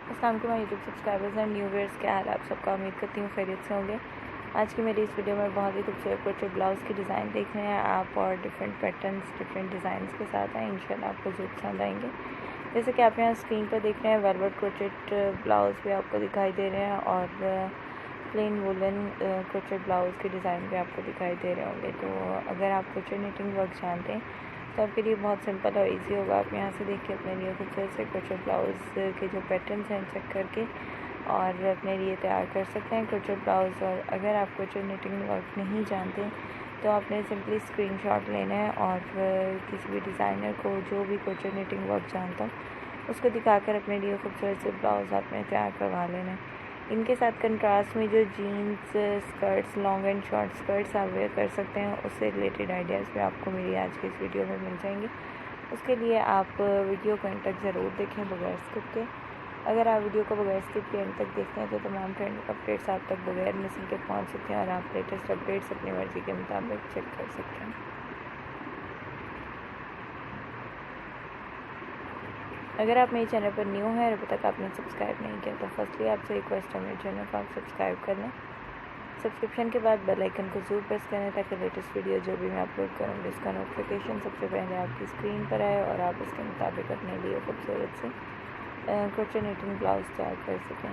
अस्सलाम वालेकुम YouTube subscribers and new viewers, क्या हाल है आप सबका। उम्मीद करती हूँ खैरियत से होंगे। आज की मेरी इस वीडियो में बहुत ही खूबसूरत क्रोचेट ब्लाउज़ की डिज़ाइन देख रहे हैं आप, और डिफरेंट पैटर्न्स डिफरेंट डिज़ाइंस के साथ हैं। इंशाल्लाह आपको ज़रूर पसंद आएंगे। जैसे कि आप यहाँ स्क्रीन पर देख रहे हैं, वेलवेट क्रोचेट ब्लाउज़ भी आपको दिखाई दे रहे हैं और प्लेन वुलन क्रोचेट ब्लाउज़ के डिज़ाइन भी आपको दिखाई दे रहे होंगे। तो अगर आप क्रोचेट निटिंग वर्क जानते हैं तो आपके लिए बहुत सिंपल और इजी होगा। आप यहाँ से देख के अपने लिए खूबसूरत से क्रोचेट ब्लाउज़ के जो पैटर्न्स हैं चेक करके और अपने लिए तैयार कर सकते हैं क्रोचेट ब्लाउज़। और अगर आप क्रोचेट निटिंग वर्क नहीं जानते तो आपने सिंपली स्क्रीनशॉट लेना है और किसी भी डिज़ाइनर को जो भी क्रोचेट निटिंग वर्क जानता हो उसको दिखाकर अपने लिए खूबसूरत से ब्लाउज़ आपने तैयार करवा लेना है। इनके साथ कंट्रास्ट में जो jeans skirts, long and short skirts आप वेयर कर सकते हैं, उससे रिलेटेड आइडियाज़ भी आपको मेरी आज की इस वीडियो में मिल जाएंगे। उसके लिए आप वीडियो को एंड तक ज़रूर देखें बगैर स्किप के। अगर आप वीडियो को बगैर स्किप के एंड तक देखते हैं तो तमाम ट्रेंड अपडेट्स आप तक बगैर मिस के पहुँच सकते हैं और आप लेटेस्ट अपडेट्स अपनी मर्ज़ी के मुताबिक चेक कर सकते हैं। अगर आप मेरे चैनल पर न्यू हैं और अभी तक आपने सब्सक्राइब नहीं किया तो फर्स्टली आपसे रिक्वेस्ट है मेरे चैनल को आप सब्सक्राइब कर लें। सब्सक्रिप्शन के बाद बेल आइकन को ज़रूर प्रेस करें ताकि लेटेस्ट वीडियो जो भी मैं अपलोड करूँगी उसका नोटिफिकेशन सबसे पहले आपकी स्क्रीन पर आए और आप इसके मुताबिक अपने लिए खूबसूरत से क्रोचेट निटिंग ब्लाउज़ तैयार कर सकें।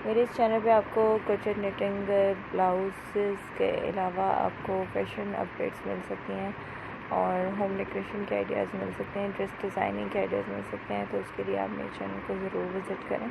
मेरे इस चैनल पे आपको क्रोचेट निटिंग ब्लाउज़ के अलावा आपको फैशन अपडेट्स मिल सकती हैं और होम डेकोरेशन के आइडियाज़ मिल सकते हैं, ड्रेस डिज़ाइनिंग के आइडियाज़ मिल सकते हैं। तो उसके लिए आप मेरे चैनल को ज़रूर विज़िट करें।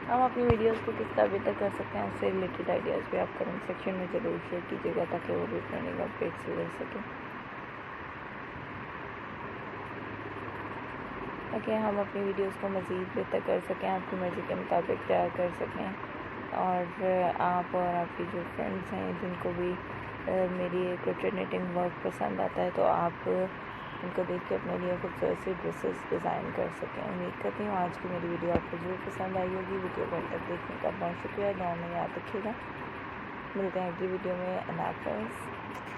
हम अपनी वीडियोस को किस तरह बेहतर कर सकते हैं उससे रिलेटेड आइडियाज़ भी आप कमेंट सेक्शन में ज़रूर शेयर कीजिएगा ताकि वो भी ट्रेंडिंग अपडेट्स ले सकें, ताकि हम अपनी वीडियोस को मज़ीद बेहतर कर सकें, आपकी मर्ज़ी के मुताबिक तैयार कर सकें। और आप और आपकी जो फ्रेंड्स हैं जिनको भी मेरी क्रोचेट निटिंग वर्क पसंद आता है तो आप उनको देख के अपने लिए खूबसूरत सी ड्रेसेस डिज़ाइन कर सकें। उम्मीद करती हूँ आज की मेरी वीडियो आपको ज़रूर पसंद आई होगी। वीडियो को अंत तक देखने का बहुत शुक्रिया। दुआ में याद रखिएगा। मिलते हैं अगली वीडियो में। अल्लाह हाफ़िज़।